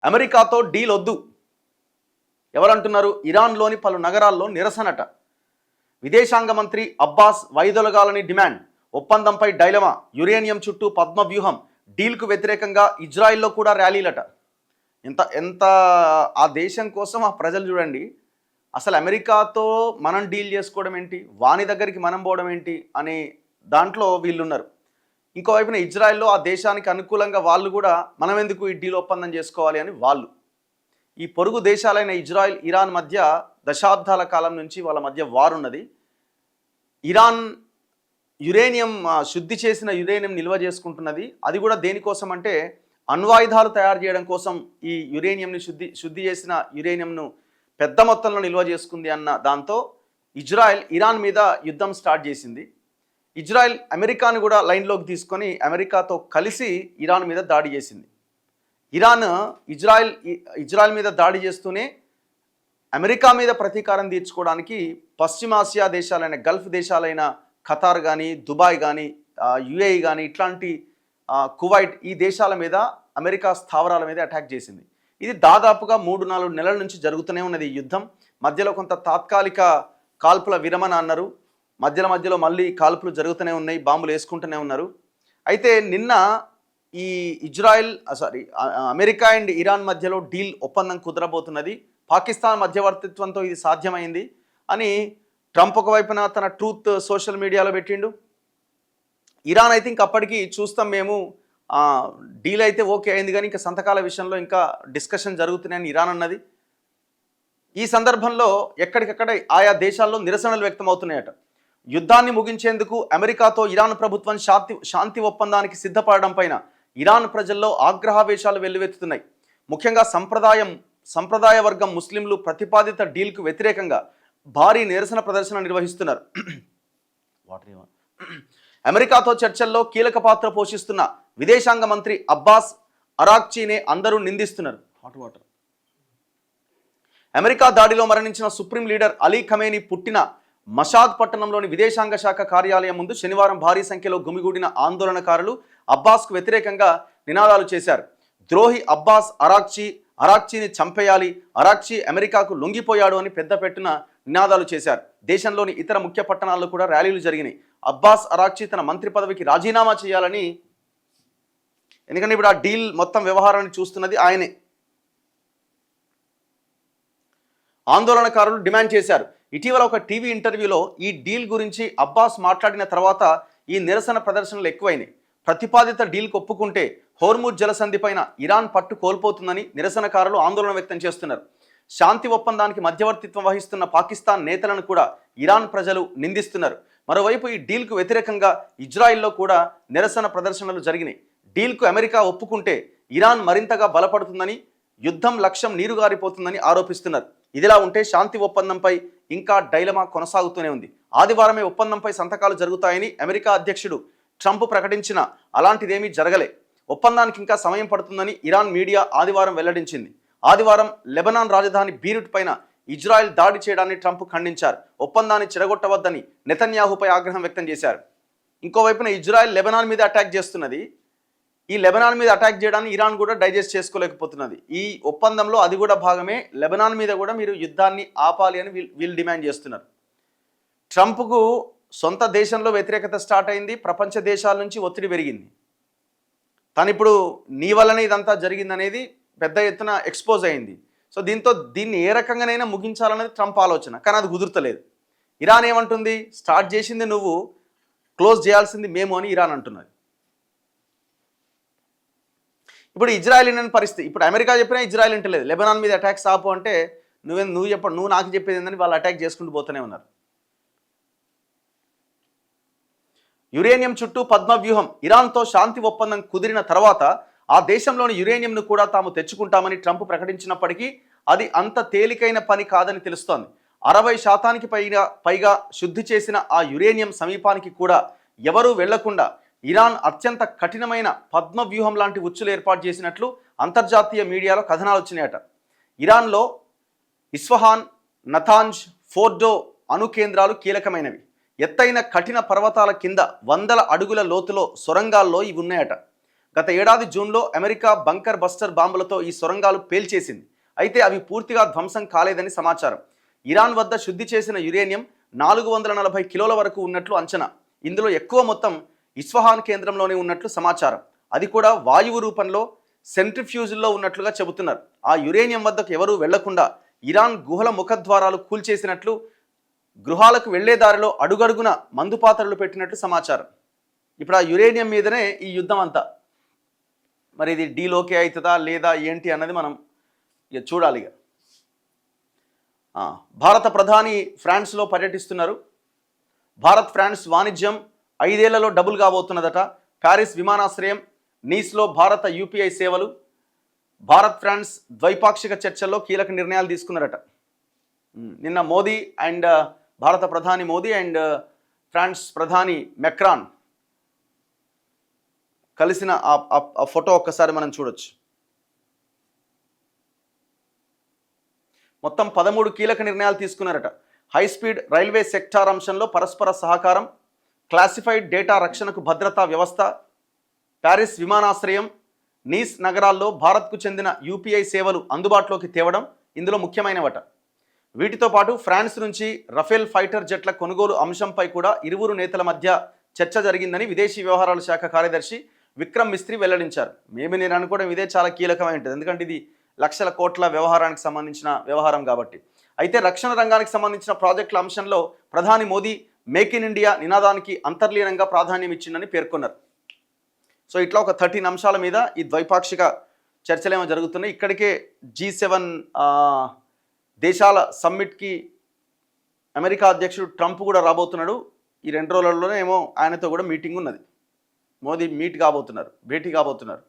అమెరికాతో డీల్ వద్దు ఎవరంటున్నారు? ఇరాన్లోని పలు నగరాల్లో నిరసనట. విదేశాంగ మంత్రి అబ్బాస్ వైదొలగాలని డిమాండ్. ఒప్పందంపై డైలమా. యురేనియం చుట్టూ పద్మవ్యూహం. డీల్కు వ్యతిరేకంగా ఇజ్రాయిల్లో కూడా ర్యాలీలట. ఎంత ఎంత ఆ దేశం కోసం ఆ ప్రజలు చూడండి. అసలు అమెరికాతో మనం డీల్ చేసుకోవడం ఏంటి, వాని దగ్గరికి మనం పోవడం ఏంటి అనే దాంట్లో వీళ్ళున్నారు. ఇంకోవైపున ఇజ్రాయెల్లో ఆ దేశానికి అనుకూలంగా వాళ్ళు కూడా మనం ఎందుకు ఈ డీల్ ఒప్పందం చేసుకోవాలి అని వాళ్ళు. ఈ పొరుగు దేశాలైన ఇజ్రాయెల్ ఇరాన్ మధ్య దశాబ్దాల కాలం నుంచి వాళ్ళ మధ్య వార్ ఉన్నది. ఇరాన్ యురేనియం శుద్ధి చేసిన యురేనియం నిల్వ చేసుకుంటున్నది. అది కూడా దేనికోసం అంటే అణ్వాయుధాలు తయారు చేయడం కోసం ఈ యురేనియంని శుద్ధి చేసిన యురేనియంను పెద్ద మొత్తంలో నిల్వ చేసుకుంది అన్న దాంతో ఇజ్రాయెల్ ఇరాన్ మీద యుద్ధం స్టార్ట్ చేసింది. ఇజ్రాయెల్ అమెరికాను కూడా లైన్లోకి తీసుకొని అమెరికాతో కలిసి ఇరాన్ మీద దాడి చేసింది. ఇరాన్ ఇజ్రాయెల్ మీద దాడి చేస్తూనే అమెరికా మీద ప్రతీకారం తీర్చుకోవడానికి పశ్చిమాసియా దేశాలైన గల్ఫ్ దేశాలైన ఖతార్ కానీ, దుబాయ్ కానీ, యుఏఈ కానీ, ఇట్లాంటి కువైట్, ఈ దేశాల మీద అమెరికా స్థావరాల మీద అటాక్ చేసింది. ఇది దాదాపుగా 3-4 నెలల నుంచి జరుగుతూనే ఉన్నది ఈ యుద్ధం. మధ్యలో కొంత తాత్కాలిక కాల్పుల విరమణ అన్నారు. మధ్యలో మళ్ళీ కాల్పులు జరుగుతూనే ఉన్నాయి, బాంబులు వేసుకుంటూనే ఉన్నారు. అయితే నిన్న ఈ అమెరికా అండ్ ఇరాన్ మధ్యలో డీల్ ఒప్పందం కుదరబోతున్నది. పాకిస్తాన్ మధ్యవర్తిత్వంతో ఇది సాధ్యమైంది అని ట్రంప్ ఒకవైపున తన ట్రూత్ సోషల్ మీడియాలో పెట్టిండు. ఇరాన్ అయితే ఇంక అప్పటికి చూస్తాం మేము, డీల్ అయితే ఓకే అయింది కానీ ఇంకా సంతకాల విషయంలో ఇంకా డిస్కషన్ జరుగుతున్నాయని ఇరాన్ అన్నది. ఈ సందర్భంలో ఎక్కడికక్కడ ఆయా దేశాల్లో నిరసనలు వ్యక్తమవుతున్నాయట. యుద్ధాన్ని ముగించేందుకు అమెరికాతో ఇరాన్ ప్రభుత్వం శాంతి ఒప్పందానికి సిద్ధపడడం పైన ఇరాన్ ప్రజల్లో ఆగ్రహావేశాలు వెల్లువెత్తుతున్నాయి. ముఖ్యంగా సంప్రదాయ వర్గం ముస్లింలు ప్రతిపాదిత డీల్కు వ్యతిరేకంగా భారీ నిరసన ప్రదర్శన నిర్వహిస్తున్నారు. అమెరికాతో చర్చల్లో కీలక పాత్ర పోషిస్తున్న విదేశాంగ మంత్రి అబ్బాస్ అరాక్చీనే అందరూ నిందిస్తున్నారు. అమెరికా దాడిలో మరణించిన సుప్రీం లీడర్ అలీ ఖమేనీ పుట్టిన మషాద్ పట్టణంలోని విదేశాంగ శాఖ కార్యాలయం ముందు శనివారం భారీ సంఖ్యలో గుమిగూడిన ఆందోళనకారులు అబ్బాస్కు వ్యతిరేకంగా నినాదాలు చేశారు. ద్రోహి అబ్బాస్ అరాక్చీని చంపేయాలి, అరాక్చీ అమెరికాకు లొంగిపోయాడు అని పెద్దపెట్టున నినాదాలు చేశారు. దేశంలోని ఇతర ముఖ్య పట్టణాల్లో కూడా ర్యాలీలు జరిగినాయి. అబ్బాస్ అరాక్చీ తన మంత్రి పదవికి రాజీనామా చేయాలని, ఎందుకంటే ఇప్పుడు ఆ డీల్ మొత్తం వ్యవహారాన్ని చూస్తున్నది ఆయనే. ఆందోళనకారులు డిమాండ్ చేశారు. ఇటీవల ఒక టీవీ ఇంటర్వ్యూలో ఈ డీల్ గురించి అబ్బాస్ మాట్లాడిన తర్వాత ఈ నిరసన ప్రదర్శనలు ఎక్కువైనాయి. ప్రతిపాదిత డీల్కు ఒప్పుకుంటే హోర్ముజ్ జలసంధి పైన ఇరాన్ పట్టు కోల్పోతుందని నిరసనకారులు ఆందోళన వ్యక్తం చేస్తున్నారు. శాంతి ఒప్పందానికి మధ్యవర్తిత్వం వహిస్తున్న పాకిస్తాన్ నేతలను కూడా ఇరాన్ ప్రజలు నిందిస్తున్నారు. మరోవైపు ఈ డీల్కు వ్యతిరేకంగా ఇజ్రాయిల్లో కూడా నిరసన ప్రదర్శనలు జరిగినాయి. డీల్కు అమెరికా ఒప్పుకుంటే ఇరాన్ మరింతగా బలపడుతుందని, యుద్ధం లక్ష్యం నీరుగారిపోతుందని ఆరోపిస్తున్నారు. ఇదిలా ఉంటే శాంతి ఒప్పందంపై ఇంకా డైలమా కొనసాగుతూనే ఉంది. ఆదివారమే ఒప్పందంపై సంతకాలు జరుగుతాయని అమెరికా అధ్యక్షుడు ట్రంప్ ప్రకటించిన అలాంటిదేమీ జరగలే. ఒప్పందానికి ఇంకా సమయం పడుతుందని ఇరాన్ మీడియా ఆదివారం వెల్లడించింది. ఆదివారం లెబనాన్ రాజధాని బీరుట్ పైన ఇజ్రాయెల్ దాడి చేయడాన్ని ట్రంప్ ఖండించారు. ఒప్పందాన్ని చెడగొట్టవద్దని నెతన్యాహుపై ఆగ్రహం వ్యక్తం చేశారు. ఇంకోవైపున ఇజ్రాయెల్ లెబనాన్ మీద అటాక్ చేస్తున్నది. ఈ లెబనాన్ మీద అటాక్ చేయడాన్ని ఇరాన్ కూడా డైజెస్ట్ చేసుకోలేకపోతున్నది. ఈ ఒప్పందంలో అది కూడా భాగమే. లెబనాన్ మీద కూడా మీరు యుద్ధాన్ని ఆపాలి అని వీళ్ళు డిమాండ్ చేస్తున్నారు. ట్రంప్కు సొంత దేశంలో వ్యతిరేకత స్టార్ట్ అయింది. ప్రపంచ దేశాల నుంచి ఒత్తిడి పెరిగింది. తను ఇప్పుడు నీ వల్లనే ఇదంతా జరిగిందనేది పెద్ద ఎత్తున ఎక్స్పోజ్ అయింది. సో దీన్ని ఏ రకంగానైనా ముగించాలనేది ట్రంప్ ఆలోచన, కానీ అది కుదురుతలేదు. ఇరాన్ ఏమంటుంది? స్టార్ట్ చేసింది నువ్వు, క్లోజ్ చేయాల్సింది మేము అని ఇరాన్ అంటున్నది. ఇప్పుడు ఇజ్రాయెల్ ఇండియన్ పరిస్థితి, ఇప్పుడు అమెరికా చెప్పినా ఇజ్రాయెల్ ఇంటలేదు. లెబనాన్ మీద అటాక్స్ ఆపు అంటే నువ్వు నాకు చెప్పేది ఏందని వాళ్ళు అటాక్ చేసుకుంటూ పోతూనే ఉన్నారు. యురేనియం చుట్టూ పద్మవ్యూహం. ఇరాన్తో శాంతి ఒప్పందం కుదిరిన తర్వాత ఆ దేశంలోని యురేనియంను కూడా తాము తెచ్చుకుంటామని ట్రంప్ ప్రకటించినప్పటికీ అది అంత తేలికైన పని కాదని తెలుస్తోంది. 60% పైగా శుద్ధి చేసిన ఆ యురేనియం సమీపానికి కూడా ఎవరూ వెళ్లకుండా ఇరాన్ అత్యంత కఠినమైన పద్మవ్యూహం లాంటి ఉచ్చులు ఏర్పాటు చేసినట్లు అంతర్జాతీయ మీడియాలో కథనాలు వచ్చినాయట. ఇరాన్లో ఇస్ఫహాన్, నతాంజ్, ఫోర్డో అణు కేంద్రాలు కీలకమైనవి. ఎత్తైన కఠిన పర్వతాల కింద 100 అడుగుల లోతులో సొరంగాల్లో ఇవి ఉన్నాయట. గత ఏడాది జూన్లో అమెరికా బంకర్ బస్టర్ బాంబులతో ఈ సొరంగాలు పేల్చేసింది. అయితే అవి పూర్తిగా ధ్వంసం కాలేదని సమాచారం. ఇరాన్ వద్ద శుద్ధి చేసిన యురేనియం 440 కిలోల వరకు ఉన్నట్లు అంచనా. ఇందులో ఎక్కువ మొత్తం ఇస్ఫహాన్ కేంద్రంలోనే ఉన్నట్లు సమాచారం. అది కూడా వాయువు రూపంలో సెంట్రిఫ్యూజుల్లో ఉన్నట్లుగా చెబుతున్నారు. ఆ యురేనియం వద్దకు ఎవరూ వెళ్లకుండా ఇరాన్ గుహల ముఖద్వారాలు కూల్చేసినట్లు, గృహాలకు వెళ్లే దారిలో అడుగడుగున మందుపాత్రలు పెట్టినట్లు సమాచారం. ఇప్పుడు ఆ యురేనియం మీదనే ఈ యుద్ధం అంతా. మరి ఇది డీలోకే అవుతుందా లేదా ఏంటి అన్నది మనం ఇక చూడాలి. భారత ప్రధాని ఫ్రాన్స్లో పర్యటిస్తున్నారు. భారత్ ఫ్రాన్స్ వాణిజ్యం 5 ఏళ్లలో డబుల్ కాబోతున్నదట. ప్యారిస్ విమానాశ్రయం, నీస్లో భారత యూపీఐ సేవలు. భారత్ ఫ్రాన్స్ ద్వైపాక్షిక చర్చల్లో కీలక నిర్ణయాలు తీసుకున్నారట. నిన్న మోదీ అండ్ భారత ప్రధాని మోదీ అండ్ ఫ్రాన్స్ ప్రధాని మెక్రాన్ కలిసిన ఆ ఫోటో ఒక్కసారి మనం చూడొచ్చు. మొత్తం 13 కీలక నిర్ణయాలు తీసుకున్నారట. హైస్పీడ్ రైల్వే సెక్టార్ అంశంలో పరస్పర సహకారం, క్లాసిఫైడ్ డేటా రక్షణకు భద్రతా వ్యవస్థ, ప్యారిస్ విమానాశ్రయం, నీస్ నగరాల్లో భారత్కు చెందిన యూపీఐ సేవలు అందుబాటులోకి తేవడం ఇందులో ముఖ్యమైనవట. వీటితో పాటు ఫ్రాన్స్ నుంచి రఫేల్ ఫైటర్ జెట్ల కొనుగోలు అంశంపై కూడా ఇరువురు నేతల మధ్య చర్చ జరిగిందని విదేశీ వ్యవహారాల శాఖ కార్యదర్శి విక్రమ్ మిస్త్రీ వెల్లడించారు. నేను అనుకోవడం ఇదే చాలా కీలకమై ఉంటుంది, ఎందుకంటే ఇది లక్షల కోట్ల వ్యవహారానికి సంబంధించిన వ్యవహారం కాబట్టి. అయితే రక్షణ రంగానికి సంబంధించిన ప్రాజెక్టుల అంశంలో ప్రధాని మోదీ మేక్ ఇన్ ఇండియా నినాదానికి అంతర్లీనంగా ప్రాధాన్యం ఇచ్చిందని పేర్కొన్నారు. సో ఇట్లా ఒక 13 అంశాల మీద ఈ ద్వైపాక్షిక చర్చలేమో జరుగుతున్నాయి. ఇక్కడికే G7 దేశాల సమ్మిట్కి అమెరికా అధ్యక్షుడు ట్రంప్ కూడా రాబోతున్నాడు. ఈ 2 రోజులలోనే ఏమో ఆయనతో కూడా మీటింగ్ ఉన్నది. మోదీ భేటీ కాబోతున్నారు.